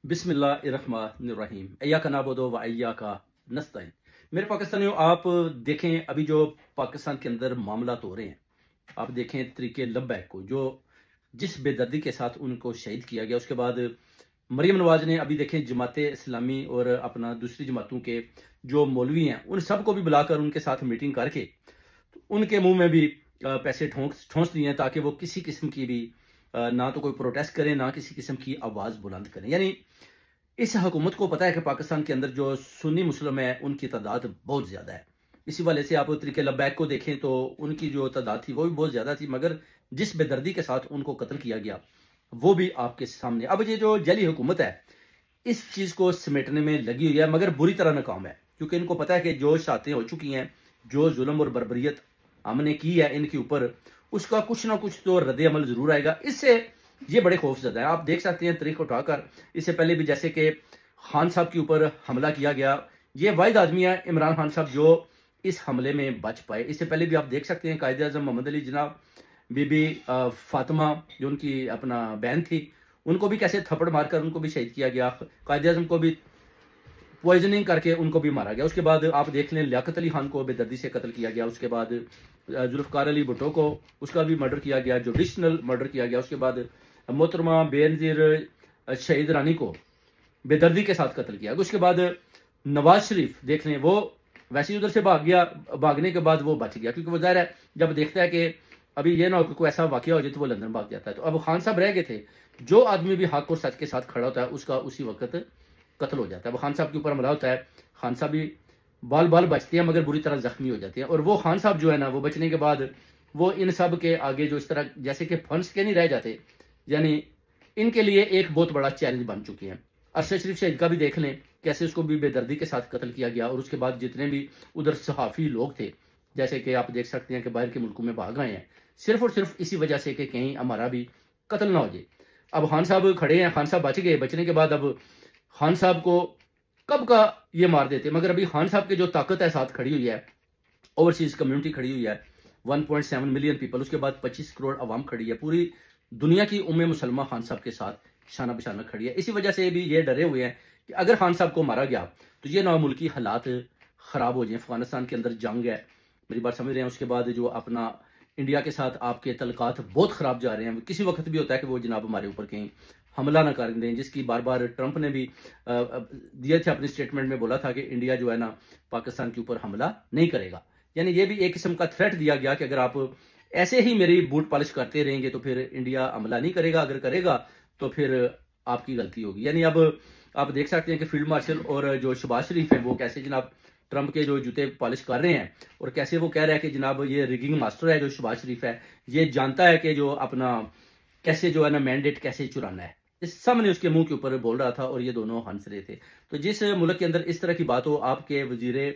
बिस्मिल्लाहिर्रहमानिर्रहीम इय्याका नअबुदु व इय्याका नस्तईन। मेरे पाकिस्तानियों, आप देखें अभी जो पाकिस्तान के अंदर मामलात हो रहे हैं, आप देखें तरीके लब्बैक को जो जिस बेदर्दी के साथ उनको शहीद किया गया। उसके बाद मरीम नवाज ने अभी देखें जमात इस्लामी और अपना दूसरी जमातों के जो मौलवी हैं उन सबको भी बुलाकर उनके साथ मीटिंग करके उनके मुंह में भी पैसे ठोंस दिए हैं ताकि वो किसी किस्म की भी ना तो कोई प्रोटेस्ट करें ना किसी किस्म की आवाज़ बुलंद करें। यानी इस हुकूमत को पता है कि पाकिस्तान के अंदर जो सुन्नी मुस्लिम है उनकी तादाद बहुत ज़्यादा है। इसी वाले से आप तरीके लब्बैक को देखें तो उनकी जो तादाद थी वो भी बहुत ज़्यादा थी, मगर जिस बेदर्दी के साथ उनको कत्ल किया गया वो भी आपके सामने। अब ये जो जली हुकूमत है इस चीज़ को समेटने में लगी हुई है, मगर बुरी तरह नाकाम है, क्योंकि इनको पता है कि जो शातें हो चुकी हैं, जो जुल्म और बर्बरियत हमने की है इनके ऊपर, उसका कुछ ना कुछ तो रद्द अमल जरूर आएगा। इससे ये बड़े खौफजदा है। आप देख सकते हैं तरीक उठाकर, इससे पहले भी जैसे कि खान साहब के ऊपर हमला किया गया, ये वाहिद आदमी है इमरान खान साहब जो इस हमले में बच पाए। इससे पहले भी आप देख सकते हैं कायदे आज़म मोहम्मद अली जनाब, बीबी फातिमा जो उनकी अपना बहन थी, उनको भी कैसे थप्पड़ मारकर उनको भी शहीद किया गया। कायदे आज़म को भी पॉइजनिंग करके उनको भी मारा गया। उसके बाद आप देख लें लियाकत अली खान को बेदर्दी से कत्ल किया गया। उसके बाद जुल्फ़कार अली भुट्टो को उसका भी मर्डर किया गया, जुडिशनल मर्डर किया गया। उसके बाद मोहतरमा बेनज़ीर शहीद रानी को बेदर्दी के साथ कत्ल किया। उसके बाद नवाज शरीफ देख लें, वो वैसे ही उधर से भाग गया, भागने के बाद वो बच गया, क्योंकि वो ज़ाहिर है जब देखता है कि अभी ये ना हो कि कोई ऐसा वाकया हो जाए तो वो लंदन भाग जाता है। तो अब खान साहब रह गए थे। जो आदमी भी हक और सच के साथ खड़ा होता है उसका उसी वक्त कत्ल हो जाता है। अब खान साहब के ऊपर हमला होता है, खान साहब भी बाल बाल बचते हैं मगर बुरी तरह जख्मी हो जाते हैं। और वो खान साहब जो है ना, वो बचने के बाद वो इन सब के आगे जो इस तरह जैसे कि फंस के नहीं रह जाते, यानी इनके लिए एक बहुत बड़ा चैलेंज बन चुके हैं। अरशद शरीफ शहीद का भी देख लें, कैसे उसको भी बेदर्दी के साथ कत्ल किया गया। और उसके बाद जितने भी उधर सहाफ़ी लोग थे, जैसे कि आप देख सकते हैं कि बाहर के मुल्कों में भाग गए हैं, सिर्फ और सिर्फ इसी वजह से कि कहीं हमारा भी कत्ल ना हो जाए। अब खान साहब खड़े हैं, खान साहब बच गए। बचने के बाद अब खान साहब को कब का ये मार देते, मगर अभी खान साहब की जो ताकत है साथ खड़ी हुई है, ओवरसीज कम्युनिटी खड़ी हुई है, 1.7 मिलियन पीपल, उसके बाद 25 करोड़ अवाम खड़ी है, पूरी दुनिया की उम्मे मुसलमान खान साहब के साथ शाना बशाना खड़ी है। इसी वजह से भी ये डरे हुए हैं कि अगर खान साहब को मारा गया तो ये ना मुल्की हालात खराब हो जाए। अफगानिस्तान के अंदर जंग है, मेरी बात समझ रहे हैं। उसके बाद जो अपना इंडिया के साथ आपके तल्कात बहुत खराब जा रहे हैं। किसी वक्त भी होता है कि वो जनाब हमारे ऊपर कहीं हमला ना कर दें, जिसकी बार बार ट्रंप ने भी दिए थे अपने स्टेटमेंट में, बोला था कि इंडिया जो है ना पाकिस्तान के ऊपर हमला नहीं करेगा। यानी ये भी एक किस्म का थ्रेट दिया गया कि अगर आप ऐसे ही मेरी बूट पॉलिश करते रहेंगे तो फिर इंडिया हमला नहीं करेगा, अगर करेगा तो फिर आपकी गलती होगी। यानी अब आप देख सकते हैं कि फील्ड मार्शल और जो शहबाज शरीफ है वो कैसे जनाब ट्रंप के जो जूते पॉलिश कर रहे हैं, और कैसे वो कह रहा है कि जनाब ये रिगिंग मास्टर है जो शहबाज शरीफ है, ये जानता है कि जो अपना कैसे जो है ना मैंडेट कैसे चुराना है। इस सामने उसके मुंह के ऊपर बोल रहा था और ये दोनों हंस रहे थे। तो जिस मुल्क के अंदर इस तरह की बात हो, आपके वजीर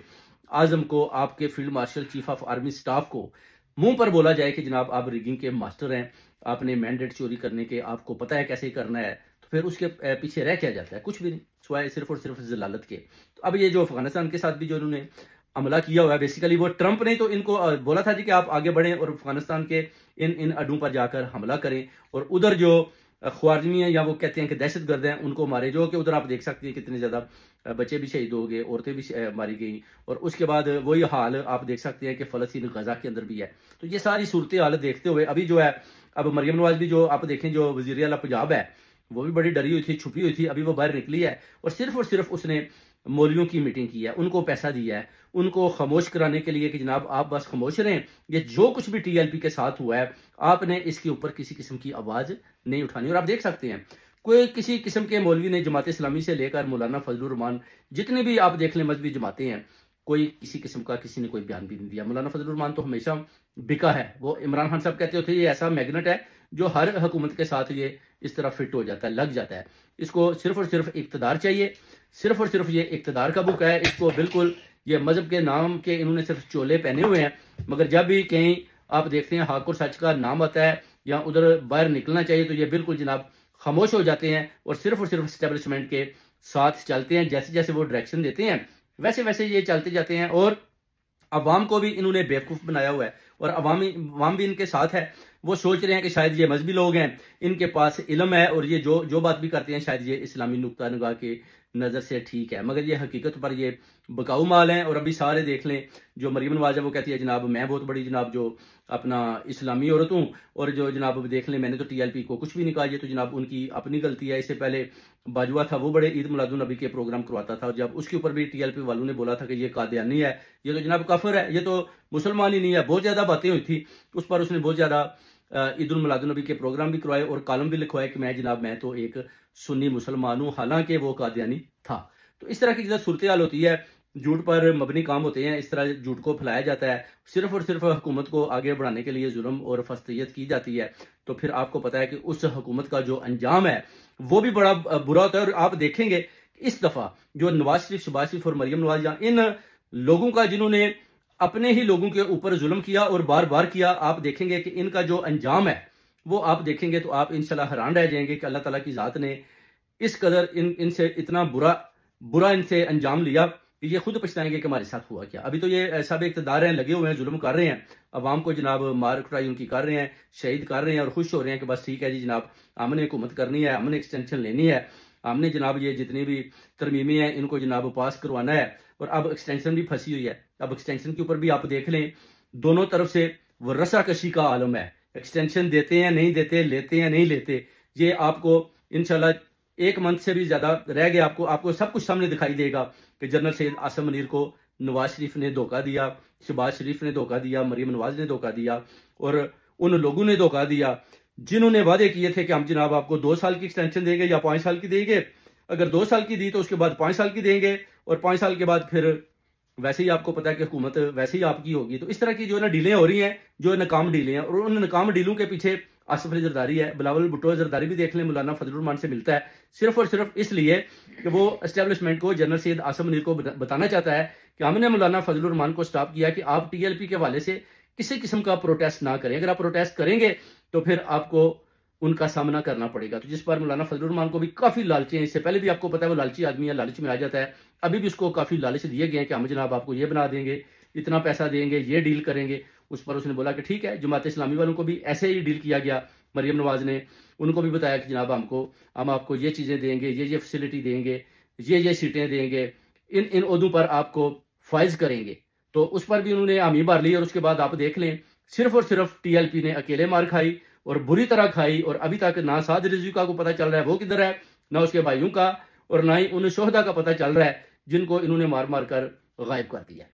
आजम को, आपके field marshal chief of army staff को मुंह पर बोला जाए कि जनाब आप रिगिंग के मास्टर हैं, आपने मैंडेट चोरी करने के आपको पता है कैसे करना है, तो फिर उसके पीछे रह क्या जाता है? कुछ भी नहीं, सिवाय सिर्फ और सिर्फ जलालत के। तो अब ये जो अफगानिस्तान के साथ भी जो उन्होंने हमला किया हुआ है, बेसिकली वो ट्रंप ने तो इनको बोला था जी कि आप आगे बढ़ें और अफगानिस्तान के इन अड्डों पर जाकर हमला करें, और उधर जो ख्वारिज़मी है या वो कहते हैं कि दहशतगर्द हैं उनको मारे, जो कि उधर आप देख सकते हैं कितने ज़्यादा बच्चे भी शहीद हो गए, औरतें भी मारी गई। और उसके बाद वही हाल आप देख सकते हैं कि फ़लस्तीन गजा के अंदर भी है। तो ये सारी सूरत हाल देखते हुए अभी जो है, अब मरियम नवाज भी जो आप देखें जो वज़ीर आला पंजाब है वो भी बड़ी डरी हुई थी, छुपी हुई थी, अभी वो बाहर निकली है और सिर्फ उसने मौलवियों की मीटिंग की है, उनको पैसा दिया है, उनको खामोश कराने के लिए कि जनाब आप बस खामोश रहें, ये जो कुछ भी टीएलपी के साथ हुआ है आपने इसके ऊपर किसी किस्म की आवाज़ नहीं उठानी। और आप देख सकते हैं कोई किसी किस्म के मौलवी ने जमात इस्लामी से लेकर मौलाना फजलुर रहमान, जितने भी आप देख लें मजहबी जमातें हैं, कोई किसी किस्म का किसी ने कोई बयान भी नहीं दिया। मौलाना फजलुर रहमान तो हमेशा बिका है, वो इमरान खान साहब कहते होते ये ऐसा मैग्नेट है जो हर हुकूमत के साथ ये इस तरह फिट हो जाता है, लग जाता है। इसको सिर्फ और सिर्फ इक़्तिदार चाहिए, सिर्फ और सिर्फ ये इक़्तिदार का बुक है। इसको बिल्कुल ये मजहब के नाम के इन्होंने सिर्फ चोले पहने हुए हैं, मगर जब भी कहीं आप देखते हैं हक और सच का नाम आता है या उधर बाहर निकलना चाहिए तो ये बिल्कुल जनाब खामोश हो जाते हैं और सिर्फ इस्टेब्लिशमेंट के साथ चलते हैं। जैसे जैसे वो डायरेक्शन देते हैं वैसे वैसे ये चलते जाते हैं और अवाम को भी इन्होंने बेवकूफ़ बनाया हुआ है। اور عوام بھی ان کے ساتھ ہے. وہ سوچ رہے ہیں کہ شاید یہ مذہبی لوگ ہیں, ان کے پاس علم ہے, اور یہ جو بات بھی کرتے ہیں شاید یہ اسلامی نقطہ نگاہ کے نظر سے ٹھیک ہے, مگر یہ حقیقت پر یہ بکاؤ مال ہیں. اور ابھی سارے دیکھ لیں, جو مریم نواز ہے وہ کہتی ہے جناب میں بہت بڑی جناب جو اپنا اسلامی عورت ہوں, اور جو جناب دیکھ لیں میں نے تو ٹی ایل پی کو کچھ بھی نہیں کہا, یہ تو جناب ان کی اپنی غلطی ہے. اس سے پہلے باجوہ تھا, وہ بڑے عید میلاد النبی کے پروگرام کرواتا تھا, اور جب اس کے اوپر بھی ٹی ایل پی والوں نے بولا تھا کہ یہ قادیانی ہے, یہ تو جناب کافر ہے, یہ تو مسلمان ہی نہیں ہے, بہت زیادہ باتیں ہوئی تھی اس پر. اس نے بہت زیادہ عید المیلاد النبی کے پروگرام بھی کروائے اور کالم بھی لکھوائے کہ میں تو ایک سنی مسلمان ہوں, حالانکہ وہ قادیانی تھا. تو اس طرح کی جب صورتحال ہوتی ہے, جھوٹ پر مبنی کام ہوتے ہیں, اس طرح جھوٹ کو پھیلایا جاتا ہے صرف اور صرف حکومت کو آگے بڑھانے کے لیے ظلم اور فسطیت کی جاتی ہے. تو پھر آپ کو پتا ہے کہ اس حکومت کا جو انجام ہے وہ بھی بڑا برا ہوتا ہے. اور آپ دیکھیں گے اس دفعہ جو نواز شریف, شہباز شریف اور مریم نواز, ان لوگوں کا جنہوں نے اپنے ہی لوگوں کے اوپر ظلم کیا اور بار بار کیا, آپ دیکھیں گے کہ ان کا جو انجام ہے وہ آپ دیکھیں گے تو آپ انشاءاللہ حیران رہ جائیں گے کہ اللہ تعالیٰ کی ذات نے اس قدر ان سے اتنا برا ان سے انجام لیا کہ یہ خود پچھتائیں گے کہ ہمارے ساتھ ہوا کیا. ابھی تو یہ سب اقتدار ہیں, لگے ہوئے ہیں, ظلم کر رہے ہیں, عوام کو جناب مار کٹائی ان کی کر رہے ہیں, شہید کر رہے ہیں, اور خوش ہو رہے ہیں کہ بس ٹھیک ہے جی جناب ہم نے حکومت کرنی ہے, ہم نے ایکسٹینشن لینی ہے, ہم نے جناب یہ جتنی بھی ترمیمیں ہیں ان کو جناب پاس کروانا ہے. اور اب ایکسٹینشن بھی پھنسی ہوئی ہے. اب ایکسٹینشن کے اوپر بھی آپ دیکھ لیں دونوں طرف سے وہ رسا کشی کا عالم ہے. ایکسٹینشن دیتے ہیں نہیں دیتے, لیتے ہیں نہیں لیتے, یہ آپ کو انشاءاللہ ایک منتھ سے بھی زیادہ رہ گیا, آپ کو سب کچھ سامنے دکھائی دے گا کہ جنرل سید عاصم منیر کو نواز شریف نے دھوکہ دیا, شہباز شریف نے دھوکہ دیا, مریم نواز نے دھوکہ دیا, اور ان لوگوں نے دھوکہ دیا جنہوں نے وعدے کیے تھے کہ ہم جناب آپ کو 2 سال کی ایکسٹینشن دیں گے یا 5 سال کی دیں گے. اگر 2 سال کی دی تو اس کے بعد 5 سال کی دیں گے, اور 5 سال کے بعد پھر ویسے ہی آپ کو پتا ہے کہ حکومت ویسے ہی آپ کی ہوگی. تو اس طرح کی جو نا ڈیلیں ہو رہی ہیں, جو ناکام ڈیلیں ہیں, اور ان ناکام ڈیلوں کے پیچھے آصف علی زرداری ہے. بلاول بھٹو زرداری بھی دیکھ لیں مولانا فضل الرحمان سے ملتا ہے صرف اور صرف اس لیے کہ وہ اسٹیبلشمنٹ کو, جنرل سید عاصم منیر کو بتانا چاہتا ہے کہ ہم نے مولانا فضل الرحمان کو سٹاپ کیا کہ آپ ٹی ایل پی کے حوالے سے کسی قسم کا پروٹیسٹ نہ کریں. اگر آپ پروٹیسٹ کریں گے تو پھر آپ کو ان کا سامنا کرنا پڑے گا. تو جس پر مولانا فضل الرحمان کو بھی کافی لالچیں, اس سے پہلے بھی آپ کو پتا ہے وہ لالچی آدمی ہے, لالچ میں آ جاتا ہے. ابھی بھی اس کو کافی لالچ دیے گئے ہیں کہ ہم جناب آپ کو یہ بنا دیں گے, اتنا پیسہ دیں گے, یہ ڈیل کریں گے. اس پر اس نے بولا کہ ٹھیک ہے. جماعت اسلامی والوں کو بھی ایسے ہی ڈیل کیا گیا. مریم نواز نے ان کو بھی بتایا کہ جناب ہم آپ کو یہ چیزیں دیں گے, یہ فیسلٹی دیں گے, یہ سیٹیں دیں گے, ان عہدوں پر آپ کو فائز کریں گے. تو اس پر بھی انہوں نے حامی بھر لی. اور اس کے بعد آپ دیکھ لیں صرف اور صرف ٹی ایل پی نے اکیلے مار کھائی, اور بری طرح کھائی. اور ابھی تک نہ سعد رضوی کا کو پتہ چل رہا ہے وہ کدھر ہے, نہ اس کے بھائیوں کا, اور نہ ہی ان شہداء کا پتہ چل رہا ہے جن کو انہوں نے مار کر غائب کر دیا.